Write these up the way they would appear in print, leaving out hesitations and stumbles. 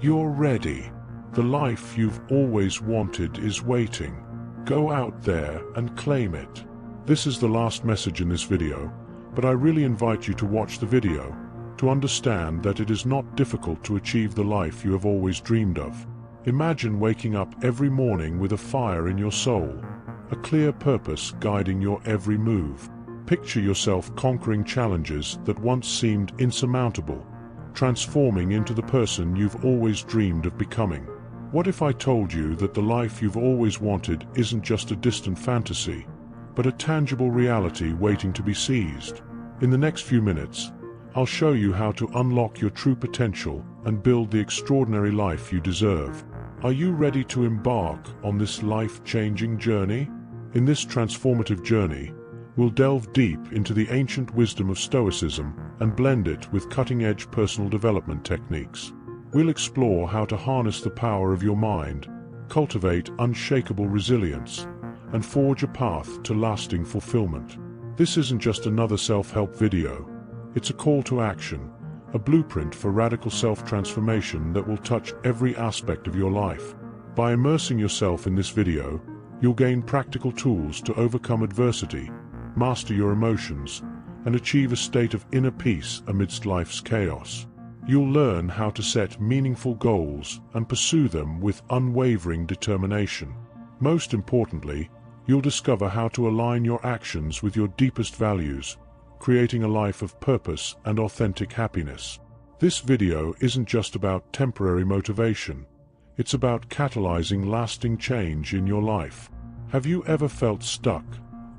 You're ready. The life you've always wanted is waiting. Go out there and claim it. This is the last message in this video, but I really invite you to watch the video to understand that it is not difficult to achieve the life you have always dreamed of. Imagine waking up every morning with a fire in your soul, a clear purpose guiding your every move. Picture yourself conquering challenges that once seemed insurmountable, transforming into the person you've always dreamed of becoming. What if I told you that the life you've always wanted isn't just a distant fantasy, but a tangible reality waiting to be seized? In the next few minutes, I'll show you how to unlock your true potential and build the extraordinary life you deserve. Are you ready to embark on this life-changing journey? In this transformative journey, we'll delve deep into the ancient wisdom of Stoicism and blend it with cutting-edge personal development techniques. We'll explore how to harness the power of your mind, cultivate unshakable resilience, and forge a path to lasting fulfillment. This isn't just another self-help video. It's a call to action, a blueprint for radical self-transformation that will touch every aspect of your life. By immersing yourself in this video, you'll gain practical tools to overcome adversity, master your emotions, and achieve a state of inner peace amidst life's chaos. You'll learn how to set meaningful goals and pursue them with unwavering determination. Most importantly, you'll discover how to align your actions with your deepest values, creating a life of purpose and authentic happiness. This video isn't just about temporary motivation. It's about catalyzing lasting change in your life. Have you ever felt stuck,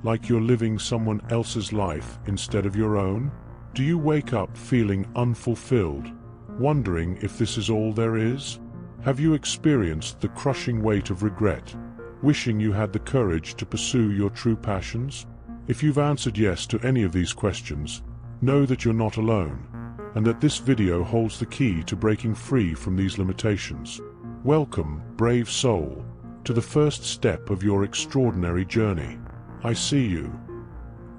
like you're living someone else's life instead of your own? Do you wake up feeling unfulfilled, wondering if this is all there is? Have you experienced the crushing weight of regret, wishing you had the courage to pursue your true passions? If you've answered yes to any of these questions, know that you're not alone, and that this video holds the key to breaking free from these limitations. Welcome, brave soul, to the first step of your extraordinary journey. I see you.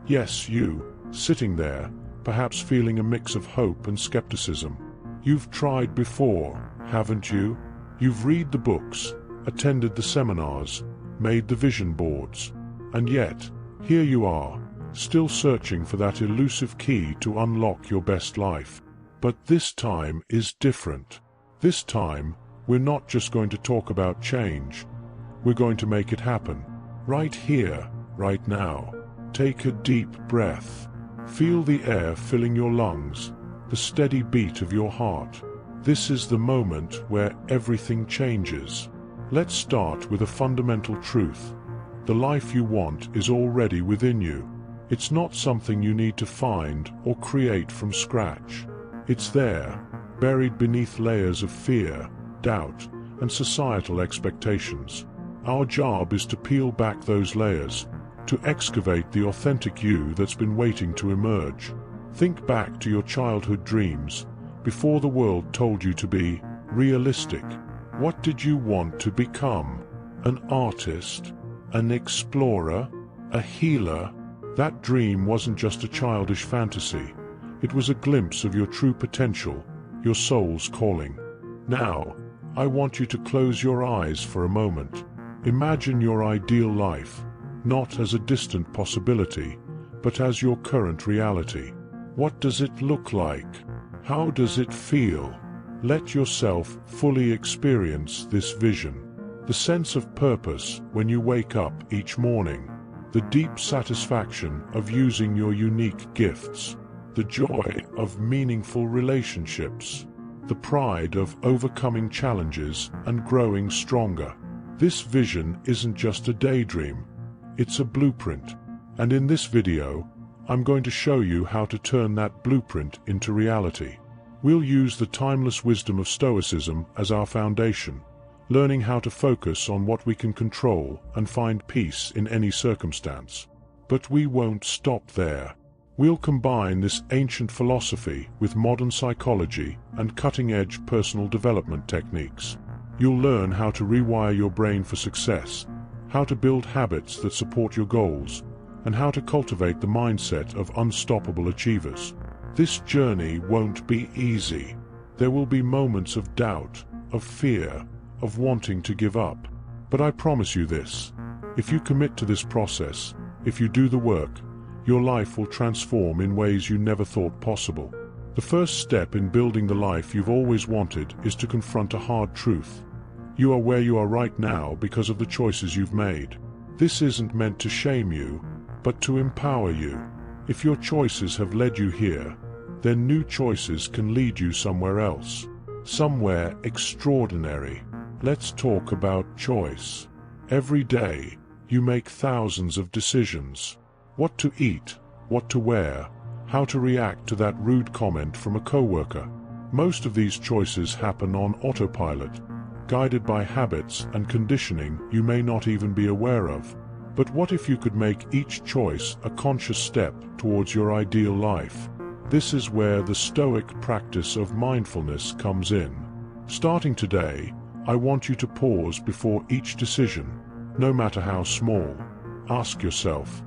Yes, you, sitting there, perhaps feeling a mix of hope and skepticism. You've tried before, haven't you? You've read the books, attended the seminars, made the vision boards, and yet, here you are, still searching for that elusive key to unlock your best life. But this time is different. This time, we're not just going to talk about change. We're going to make it happen. Right here, right now. Take a deep breath. Feel the air filling your lungs, the steady beat of your heart. This is the moment where everything changes. Let's start with a fundamental truth. The life you want is already within you. It's not something you need to find or create from scratch. It's there, buried beneath layers of fear, doubt, and societal expectations. Our job is to peel back those layers, to excavate the authentic you that's been waiting to emerge. Think back to your childhood dreams, before the world told you to be realistic. What did you want to become? An artist? An explorer? A healer? That dream wasn't just a childish fantasy. It was a glimpse of your true potential, your soul's calling. Now, I want you to close your eyes for a moment. Imagine your ideal life, not as a distant possibility, but as your current reality. What does it look like? How does it feel? Let yourself fully experience this vision. The sense of purpose when you wake up each morning. The deep satisfaction of using your unique gifts. The joy of meaningful relationships. The pride of overcoming challenges and growing stronger. This vision isn't just a daydream, it's a blueprint. And in this video, I'm going to show you how to turn that blueprint into reality. We'll use the timeless wisdom of Stoicism as our foundation, learning how to focus on what we can control and find peace in any circumstance. But we won't stop there. We'll combine this ancient philosophy with modern psychology and cutting-edge personal development techniques. You'll learn how to rewire your brain for success, how to build habits that support your goals, and how to cultivate the mindset of unstoppable achievers. This journey won't be easy. There will be moments of doubt, of fear, of wanting to give up. But I promise you this, if you commit to this process, if you do the work, your life will transform in ways you never thought possible. The first step in building the life you've always wanted is to confront a hard truth. You are where you are right now because of the choices you've made. This isn't meant to shame you, but to empower you. If your choices have led you here, then new choices can lead you somewhere else. Somewhere extraordinary. Let's talk about choice. Every day, you make thousands of decisions. What to eat, what to wear, how to react to that rude comment from a coworker. Most of these choices happen on autopilot, guided by habits and conditioning you may not even be aware of. But what if you could make each choice a conscious step towards your ideal life? This is where the Stoic practice of mindfulness comes in. Starting today, I want you to pause before each decision, no matter how small. Ask yourself,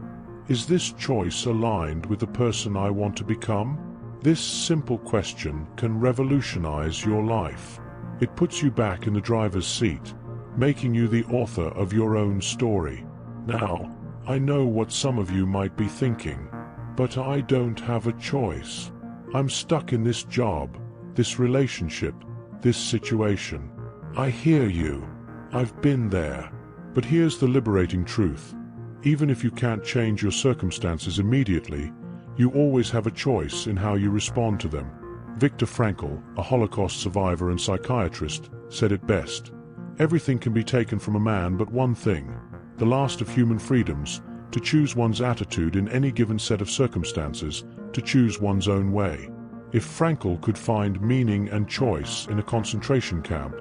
is this choice aligned with the person I want to become? This simple question can revolutionize your life. It puts you back in the driver's seat, making you the author of your own story. Now, I know what some of you might be thinking, but I don't have a choice. I'm stuck in this job, this relationship, this situation. I hear you. I've been there. But here's the liberating truth. Even if you can't change your circumstances immediately, you always have a choice in how you respond to them. Viktor Frankl, a Holocaust survivor and psychiatrist, said it best. Everything can be taken from a man but one thing, the last of human freedoms, to choose one's attitude in any given set of circumstances, to choose one's own way. If Frankl could find meaning and choice in a concentration camp,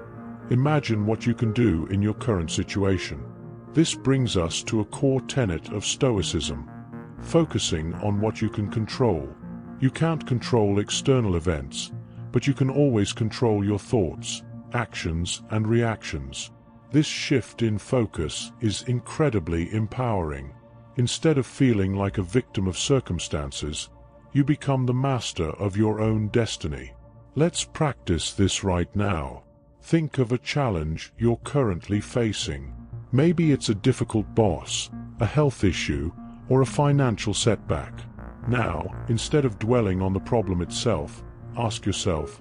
imagine what you can do in your current situation. This brings us to a core tenet of Stoicism, focusing on what you can control. You can't control external events, but you can always control your thoughts, actions, and reactions. This shift in focus is incredibly empowering. Instead of feeling like a victim of circumstances, you become the master of your own destiny. Let's practice this right now. Think of a challenge you're currently facing. Maybe it's a difficult boss, a health issue, or a financial setback. Now, instead of dwelling on the problem itself, ask yourself,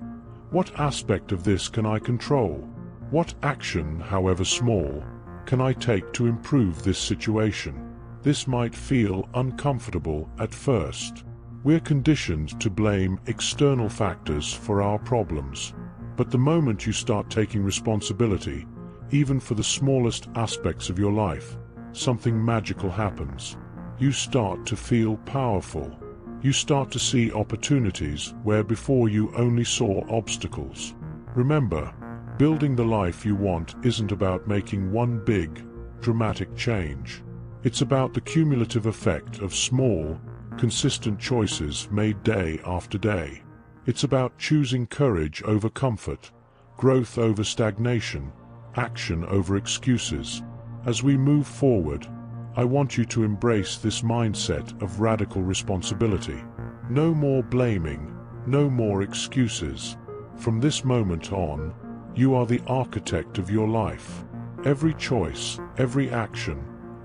what aspect of this can I control? What action, however small, can I take to improve this situation? This might feel uncomfortable at first. We're conditioned to blame external factors for our problems. But the moment you start taking responsibility, even for the smallest aspects of your life, something magical happens. You start to feel powerful. You start to see opportunities where before you only saw obstacles. Remember, building the life you want isn't about making one big, dramatic change. It's about the cumulative effect of small, consistent choices made day after day. It's about choosing courage over comfort, growth over stagnation, action over excuses. As we move forward, I want you to embrace this mindset of radical responsibility. No more blaming, no more excuses. From this moment on, you are the architect of your life. Every choice, every action,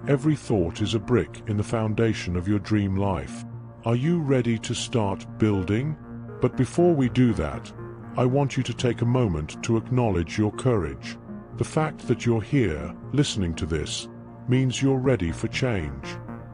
every thought is a brick in the foundation of your dream life. Are you ready to start building? But before we do that, I want you to take a moment to acknowledge your courage. The fact that you're here, listening to this, means you're ready for change.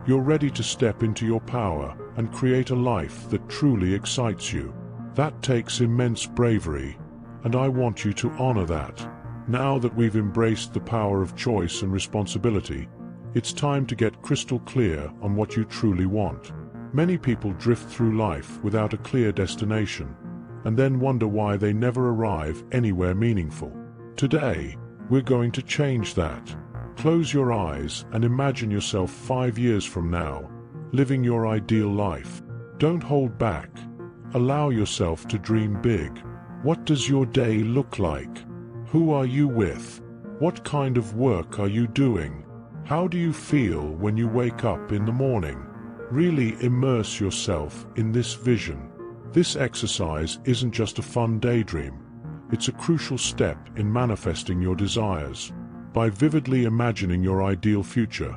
You're ready to step into your power and create a life that truly excites you. That takes immense bravery, and I want you to honor that. Now that we've embraced the power of choice and responsibility, it's time to get crystal clear on what you truly want. Many people drift through life without a clear destination, and then wonder why they never arrive anywhere meaningful. Today, we're going to change that. Close your eyes and imagine yourself 5 years from now, living your ideal life. Don't hold back. Allow yourself to dream big. What does your day look like? Who are you with? What kind of work are you doing? How do you feel when you wake up in the morning? Really immerse yourself in this vision. This exercise isn't just a fun daydream. It's a crucial step in manifesting your desires. By vividly imagining your ideal future,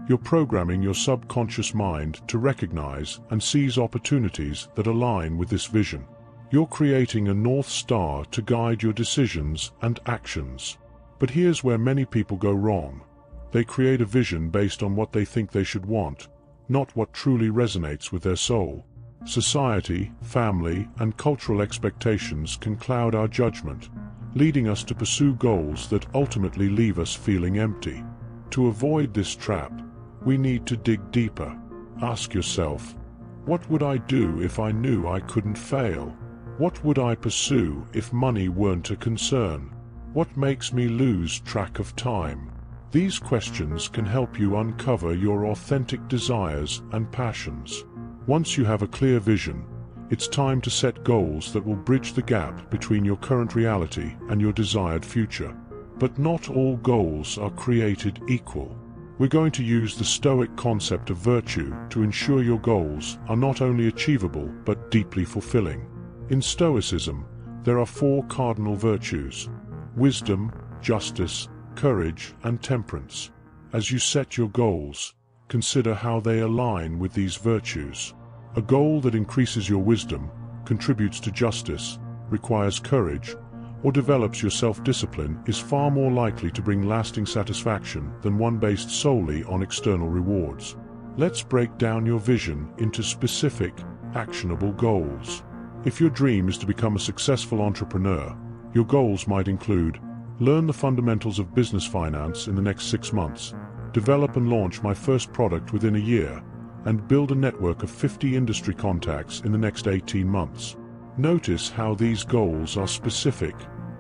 you're programming your subconscious mind to recognize and seize opportunities that align with this vision. You're creating a North Star to guide your decisions and actions. But here's where many people go wrong. They create a vision based on what they think they should want, not what truly resonates with their soul. Society, family, and cultural expectations can cloud our judgment, leading us to pursue goals that ultimately leave us feeling empty. To avoid this trap, we need to dig deeper. Ask yourself, what would I do if I knew I couldn't fail? What would I pursue if money weren't a concern? What makes me lose track of time? These questions can help you uncover your authentic desires and passions. Once you have a clear vision, it's time to set goals that will bridge the gap between your current reality and your desired future. But not all goals are created equal. We're going to use the Stoic concept of virtue to ensure your goals are not only achievable but deeply fulfilling. In Stoicism, there are 4 cardinal virtues: wisdom, justice, courage, and temperance. As you set your goals, consider how they align with these virtues. A goal that increases your wisdom, contributes to justice, requires courage, or develops your self-discipline is far more likely to bring lasting satisfaction than one based solely on external rewards. Let's break down your vision into specific, actionable goals. If your dream is to become a successful entrepreneur, your goals might include: learn the fundamentals of business finance in the next 6 months, develop and launch my first product within a year, and build a network of 50 industry contacts in the next 18 months. Notice how these goals are specific,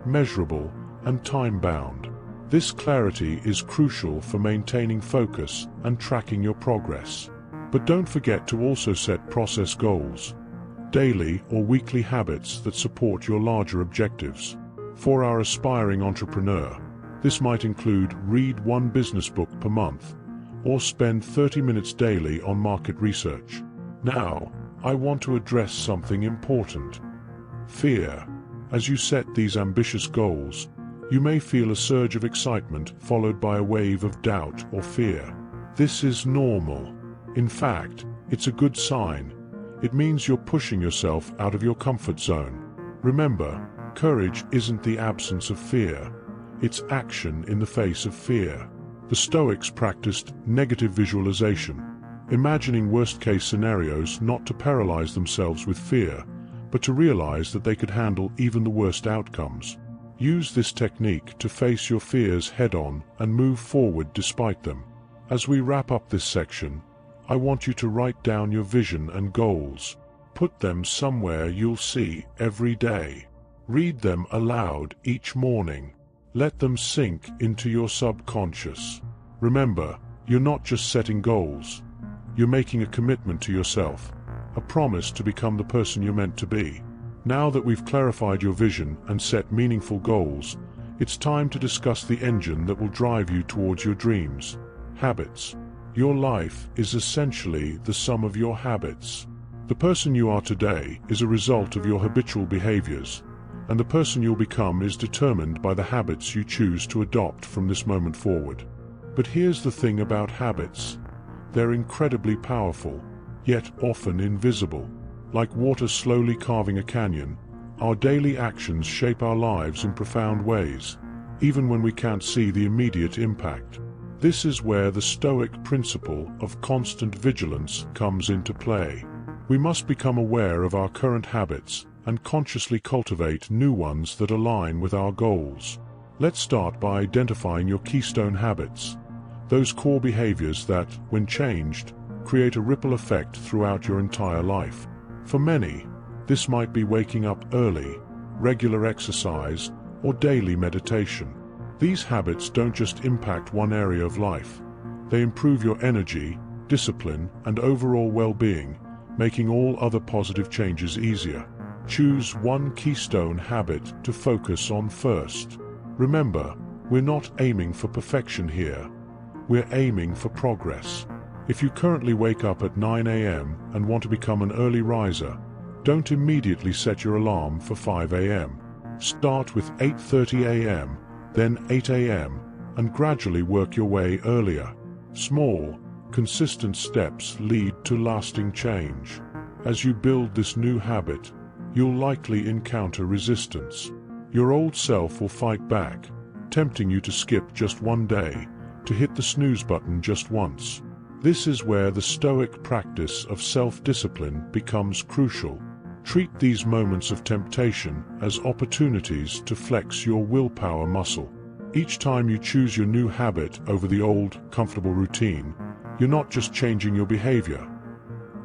measurable, and time-bound. This clarity is crucial for maintaining focus and tracking your progress. But don't forget to also set process goals, daily or weekly habits that support your larger objectives. For our aspiring entrepreneur, this might include read 1 business book per month, or spend 30 minutes daily on market research. Now, I want to address something important: fear. As you set these ambitious goals, you may feel a surge of excitement followed by a wave of doubt or fear. This is normal. In fact, it's a good sign. It means you're pushing yourself out of your comfort zone. Remember, courage isn't the absence of fear. It's action in the face of fear. The Stoics practiced negative visualization, imagining worst-case scenarios not to paralyze themselves with fear, but to realize that they could handle even the worst outcomes. Use this technique to face your fears head-on and move forward despite them. As we wrap up this section, I want you to write down your vision and goals. Put them somewhere you'll see every day. Read them aloud each morning. Let them sink into your subconscious. Remember, you're not just setting goals. You're making a commitment to yourself, a promise to become the person you're meant to be. Now that we've clarified your vision and set meaningful goals, it's time to discuss the engine that will drive you towards your dreams: habits. Your life is essentially the sum of your habits. The person you are today is a result of your habitual behaviors, and the person you'll become is determined by the habits you choose to adopt from this moment forward. But here's the thing about habits: they're incredibly powerful, yet often invisible. Like water slowly carving a canyon, our daily actions shape our lives in profound ways, even when we can't see the immediate impact. This is where the Stoic principle of constant vigilance comes into play. We must become aware of our current habits and consciously cultivate new ones that align with our goals. Let's start by identifying your keystone habits, those core behaviors that, when changed, create a ripple effect throughout your entire life. For many, this might be waking up early, regular exercise, or daily meditation. These habits don't just impact one area of life. They improve your energy, discipline, and overall well-being, making all other positive changes easier. Choose one keystone habit to focus on first. Remember, we're not aiming for perfection here. We're aiming for progress. If you currently wake up at 9 a.m. and want to become an early riser, don't immediately set your alarm for 5 a.m. Start with 8:30 a.m., then 8 a.m., and gradually work your way earlier. Small, consistent steps lead to lasting change. As you build this new habit, you'll likely encounter resistance. Your old self will fight back, tempting you to skip just one day, to hit the snooze button just once. This is where the Stoic practice of self-discipline becomes crucial. Treat these moments of temptation as opportunities to flex your willpower muscle. Each time you choose your new habit over the old, comfortable routine, you're not just changing your behavior,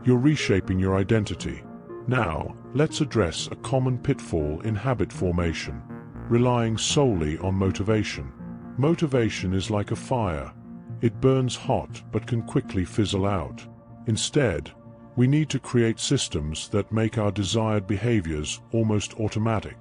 you're reshaping your identity. Now, let's address a common pitfall in habit formation: relying solely on motivation. Motivation is like a fire. It burns hot but can quickly fizzle out. Instead, we need to create systems that make our desired behaviors almost automatic.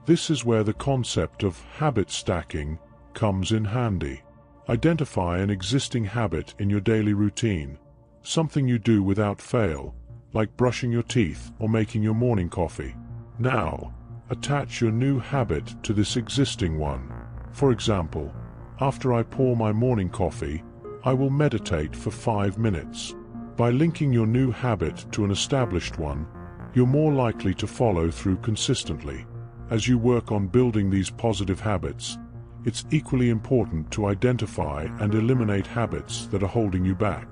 This is where the concept of habit stacking comes in handy. Identify an existing habit in your daily routine, something you do without fail, like brushing your teeth or making your morning coffee. Now, attach your new habit to this existing one. For example, after I pour my morning coffee, I will meditate for 5 minutes. By linking your new habit to an established one, you're more likely to follow through consistently. As you work on building these positive habits, it's equally important to identify and eliminate habits that are holding you back.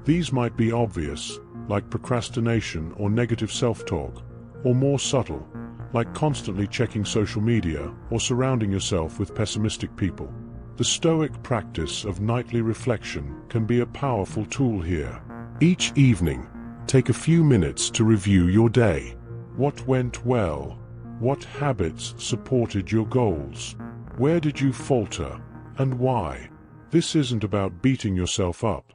These might be obvious, like procrastination or negative self-talk, or more subtle, like constantly checking social media or surrounding yourself with pessimistic people. The Stoic practice of nightly reflection can be a powerful tool here. Each evening, take a few minutes to review your day. What went well? What habits supported your goals? Where did you falter, and why? This isn't about beating yourself up.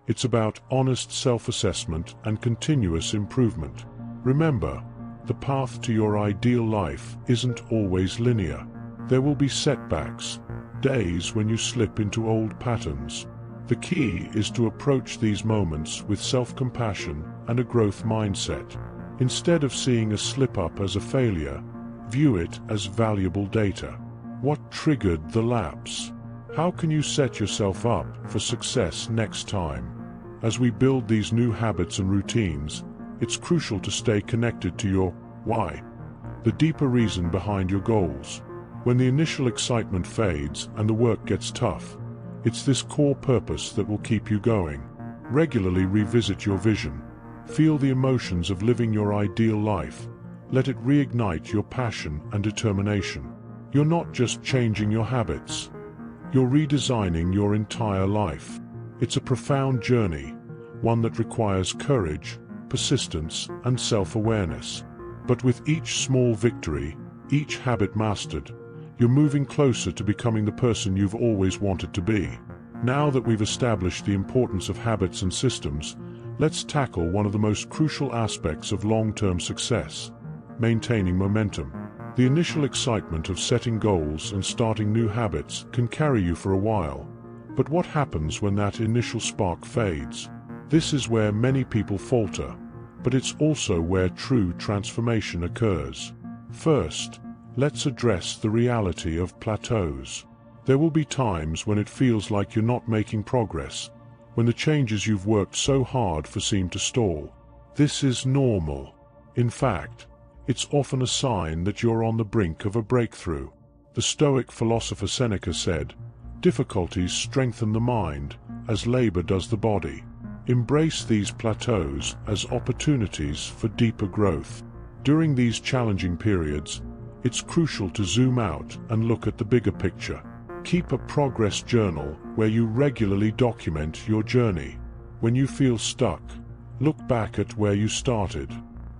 It's about honest self-assessment and continuous improvement. Remember, the path to your ideal life isn't always linear. There will be setbacks, days when you slip into old patterns. The key is to approach these moments with self-compassion and a growth mindset. Instead of seeing a slip-up as a failure, view it as valuable data. What triggered the lapse? How can you set yourself up for success next time? As we build these new habits and routines, it's crucial to stay connected to your why, the deeper reason behind your goals. When the initial excitement fades and the work gets tough, it's this core purpose that will keep you going. Regularly revisit your vision. Feel the emotions of living your ideal life. Let it reignite your passion and determination. You're not just changing your habits. You're redesigning your entire life. It's a profound journey, one that requires courage, persistence, and self-awareness. But with each small victory, each habit mastered, you're moving closer to becoming the person you've always wanted to be. Now that we've established the importance of habits and systems, let's tackle one of the most crucial aspects of long-term success: maintaining momentum. The initial excitement of setting goals and starting new habits can carry you for a while. But what happens when that initial spark fades? This is where many people falter, but it's also where true transformation occurs. First, let's address the reality of plateaus. There will be times when it feels like you're not making progress, when the changes you've worked so hard for seem to stall. This is normal. In fact, it's often a sign that you're on the brink of a breakthrough. The Stoic philosopher Seneca said, "Difficulties strengthen the mind, as labor does the body." Embrace these plateaus as opportunities for deeper growth. During these challenging periods, it's crucial to zoom out and look at the bigger picture. Keep a progress journal where you regularly document your journey. When you feel stuck, look back at where you started.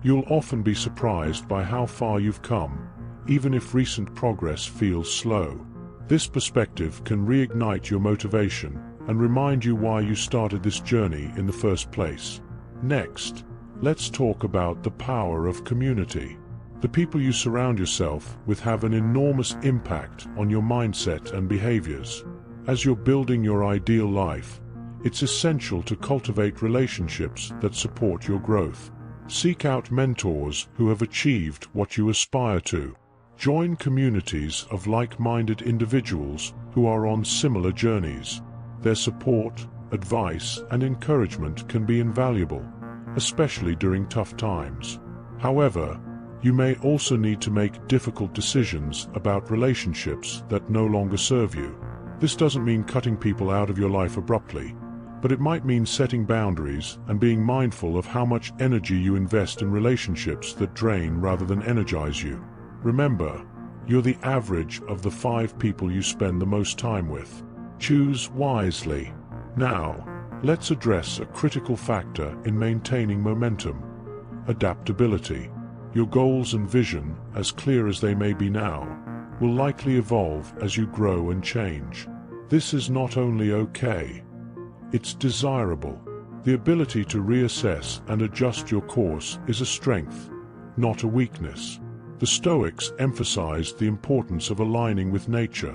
You'll often be surprised by how far you've come, even if recent progress feels slow. This perspective can reignite your motivation and remind you why you started this journey in the first place. Next, let's talk about the power of community. The people you surround yourself with have an enormous impact on your mindset and behaviors. As you're building your ideal life, it's essential to cultivate relationships that support your growth. Seek out mentors who have achieved what you aspire to. Join communities of like-minded individuals who are on similar journeys. Their support, advice, and encouragement can be invaluable, especially during tough times. However, you may also need to make difficult decisions about relationships that no longer serve you. This doesn't mean cutting people out of your life abruptly, but it might mean setting boundaries and being mindful of how much energy you invest in relationships that drain rather than energize you. Remember, you're the average of the 5 people you spend the most time with. Choose wisely. Now, let's address a critical factor in maintaining momentum: adaptability. Your goals and vision, as clear as they may be now, will likely evolve as you grow and change. This is not only okay, it's desirable. The ability to reassess and adjust your course is a strength, not a weakness. The Stoics emphasized the importance of aligning with nature,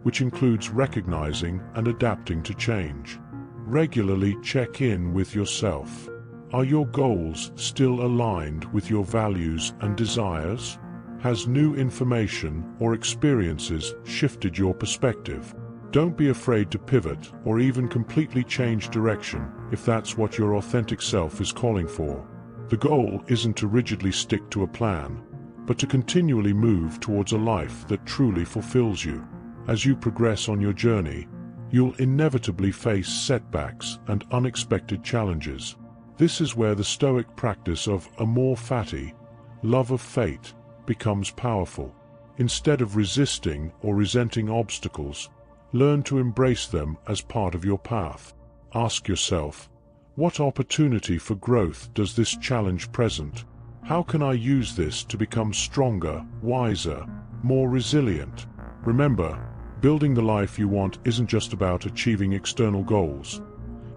which includes recognizing and adapting to change. Regularly check in with yourself. Are your goals still aligned with your values and desires? Has new information or experiences shifted your perspective? Don't be afraid to pivot or even completely change direction if that's what your authentic self is calling for. The goal isn't to rigidly stick to a plan, but to continually move towards a life that truly fulfills you. As you progress on your journey, you'll inevitably face setbacks and unexpected challenges. This is where the Stoic practice of amor fati, love of fate, becomes powerful. Instead of resisting or resenting obstacles, learn to embrace them as part of your path. Ask yourself, what opportunity for growth does this challenge present? How can I use this to become stronger, wiser, more resilient? Remember, building the life you want isn't just about achieving external goals.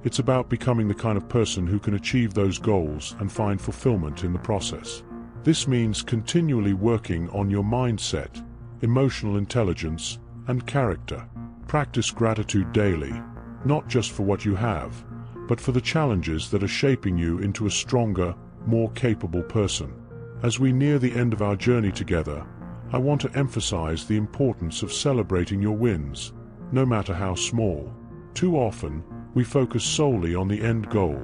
It's about becoming the kind of person who can achieve those goals and find fulfillment in the process. This means continually working on your mindset, emotional intelligence, and character. Practice gratitude daily, not just for what you have, but for the challenges that are shaping you into a stronger, more capable person. As we near the end of our journey together, I want to emphasize the importance of celebrating your wins, no matter how small. Too often, we focus solely on the end goal,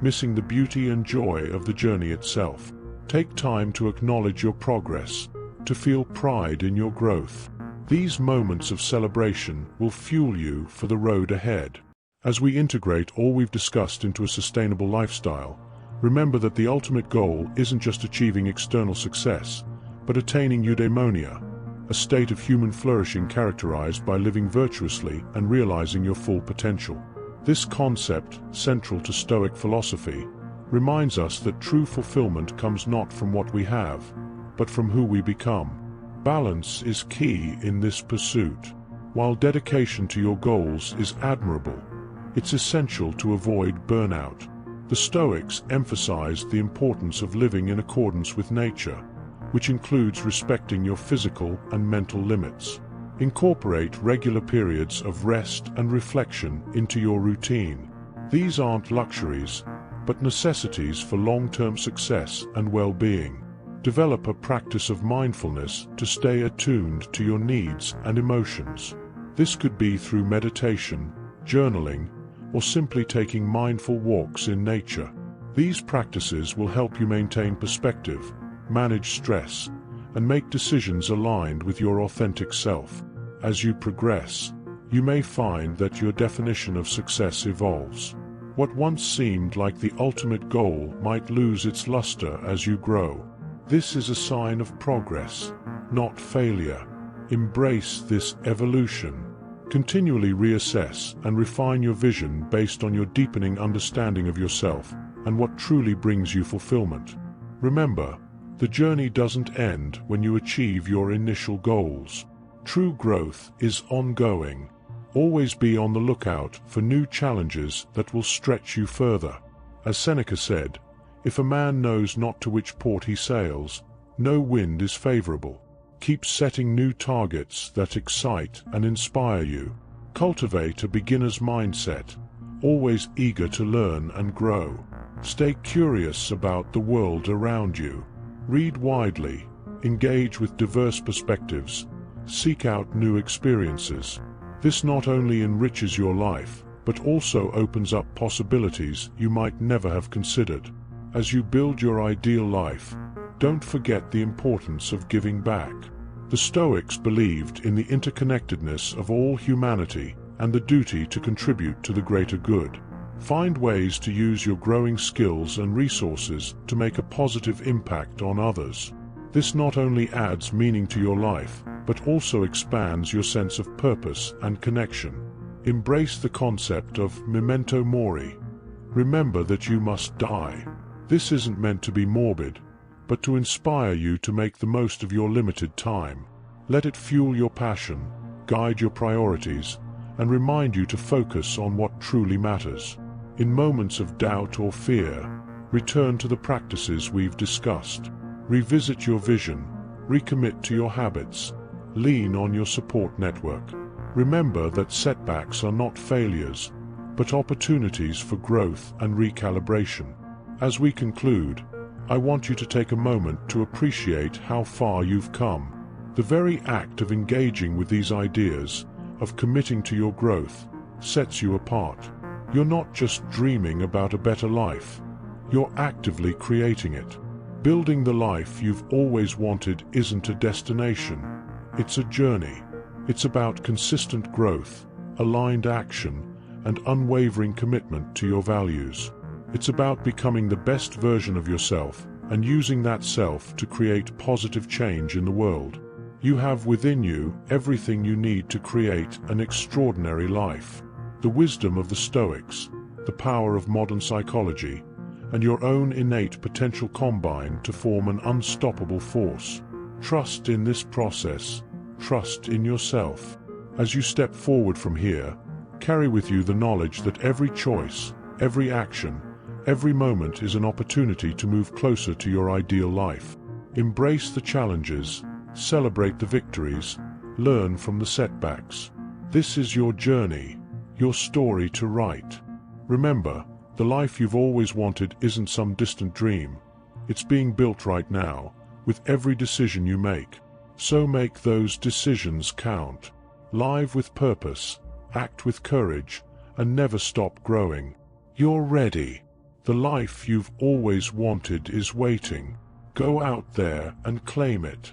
missing the beauty and joy of the journey itself. Take time to acknowledge your progress, to feel pride in your growth. These moments of celebration will fuel you for the road ahead. As we integrate all we've discussed into a sustainable lifestyle, remember that the ultimate goal isn't just achieving external success, but attaining eudaimonia, a state of human flourishing characterized by living virtuously and realizing your full potential. This concept, central to Stoic philosophy, reminds us that true fulfillment comes not from what we have, but from who we become. Balance is key in this pursuit. While dedication to your goals is admirable, it's essential to avoid burnout. The Stoics emphasized the importance of living in accordance with nature, which includes respecting your physical and mental limits. Incorporate regular periods of rest and reflection into your routine. These aren't luxuries, but necessities for long-term success and well-being. Develop a practice of mindfulness to stay attuned to your needs and emotions. This could be through meditation, journaling, or simply taking mindful walks in nature. These practices will help you maintain perspective, manage stress, and make decisions aligned with your authentic self. As you progress, you may find that your definition of success evolves. What once seemed like the ultimate goal might lose its luster as you grow. This is a sign of progress, not failure. Embrace this evolution. Continually reassess and refine your vision based on your deepening understanding of yourself and what truly brings you fulfillment. Remember, the journey doesn't end when you achieve your initial goals. True growth is ongoing. Always be on the lookout for new challenges that will stretch you further. As Seneca said, if a man knows not to which port he sails, no wind is favorable. Keep setting new targets that excite and inspire you. Cultivate a beginner's mindset, always eager to learn and grow. Stay curious about the world around you. Read widely, engage with diverse perspectives, seek out new experiences. This not only enriches your life, but also opens up possibilities you might never have considered. As you build your ideal life, don't forget the importance of giving back. The Stoics believed in the interconnectedness of all humanity and the duty to contribute to the greater good. Find ways to use your growing skills and resources to make a positive impact on others. This not only adds meaning to your life, but also expands your sense of purpose and connection. Embrace the concept of memento mori. Remember that you must die. This isn't meant to be morbid, but to inspire you to make the most of your limited time. Let it fuel your passion, guide your priorities, and remind you to focus on what truly matters. In moments of doubt or fear, return to the practices we've discussed. Revisit your vision, recommit to your habits, lean on your support network. Remember that setbacks are not failures, but opportunities for growth and recalibration. As we conclude, I want you to take a moment to appreciate how far you've come. The very act of engaging with these ideas, of committing to your growth, sets you apart. You're not just dreaming about a better life, you're actively creating it. Building the life you've always wanted isn't a destination, it's a journey. It's about consistent growth, aligned action, and unwavering commitment to your values. It's about becoming the best version of yourself and using that self to create positive change in the world. You have within you everything you need to create an extraordinary life. The wisdom of the Stoics, the power of modern psychology, and your own innate potential combine to form an unstoppable force. Trust in this process. Trust in yourself. As you step forward from here, carry with you the knowledge that every choice, every action, every moment is an opportunity to move closer to your ideal life. Embrace the challenges, celebrate the victories, learn from the setbacks. This is your journey, your story to write. Remember, the life you've always wanted isn't some distant dream. It's being built right now, with every decision you make. So make those decisions count. Live with purpose, act with courage, and never stop growing. You're ready. The life you've always wanted is waiting. Go out there and claim it.